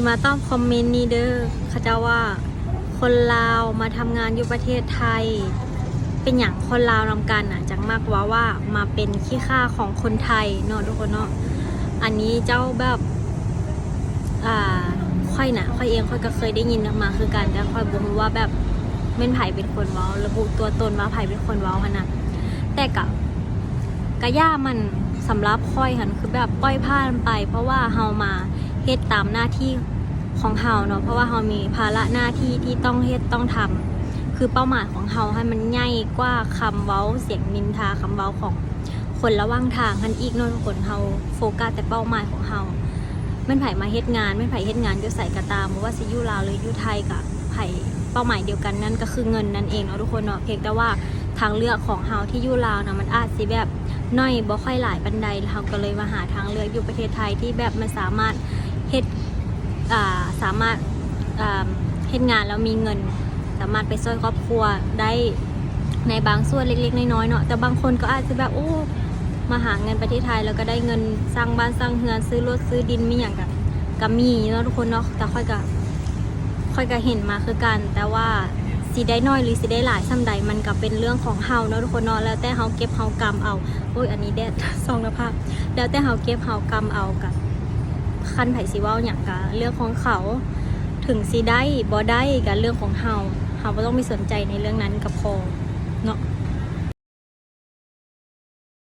สิมาตอบคอมเมนต์นี้เด้อเขาจะว่าคนลาวมาทำงานอยู่ประเทศไทยเป็นอย่างคนลาวนำกันอ่ะจังมากว่ามาเป็นขี้ข้าของคนไทยเนาะทุกคนเนาะอันนี้เจ้าแบบค่อยเองค่อยก็เคยได้ยินมาคือกันแต่ค่อยบอกว่าแบบเม่นไผ่เป็นคนเว้าระบุตัวตนว่าไผ่เป็นคนเว้าขนาดแต่กะย่ามันสำหรับค่อยหันคือแบบปล่อยผ่านไปเพราะว่าเฮามาเฮ็ดตามหน้าที่ของเฮาเนาะเพราะว่าเฮามีภาระหน้าที่ที่ต้องเฮ็ดต้องทำคือเป้าหมายของเฮาให้มันใหญ่กว่าคำเว้าเสียงนินทาคำเว้าของคนระหว่างทางหันอีกเนาะทุกคนเฮาโฟกัสแต่เป้าหมายของเฮาไม่ไผมาเฮ็ดงานไม่ไผเฮ็ดงานอยู่ไสก็ตามบ่ว่าสิอยู่ลาวหรืออยู่ไทยก็ไผเป้าหมายเดียวกันนั่นก็คือเงินนั่นเองเนาะทุกคนเนาะเพียงแต่ว่าทางเลือกของเฮาที่อยู่ลาวนะมันอาจสิแบบน้อยบ่ค่อยหลายบันไดเฮาก็เลยมาหาทางเลือกอยู่ประเทศไทยที่แบบมันสามารถเฮ็ดสามารถเฮ็ดงานแล้วมีเงินสามารถไปช่วยครอบครัวได้ในบางส่วนเล็กๆน้อยๆเนาะแต่บางคนก็อาจจะแบบมาหาเงินประเทศไทยแล้วก็ได้เงินสร้างบ้านสร้างเรือนซื้อรถซื้อดินมีอย่างก็มีเนาะทุกคนเนาะแต่ค่อยก็เห็นมาคือกันแต่ว่าสิได้น้อยหรือสิได้หลายซ้ำใดมันก็เป็นเรื่องของเฮาเนาะทุกคนเนาะแล้วแต่เฮาเก็บเฮากำเอาอันนี้แดดซองนะภาพแล้วแต่เฮาเก็บเฮากำเอากับคันไผสิเว้าหยังก็เรื่องของเขาถึงสิได้บ่ได้กับเรื่องของเฮาบ่ต้องมีสนใจในเรื่องนั้นกับพอเนาะ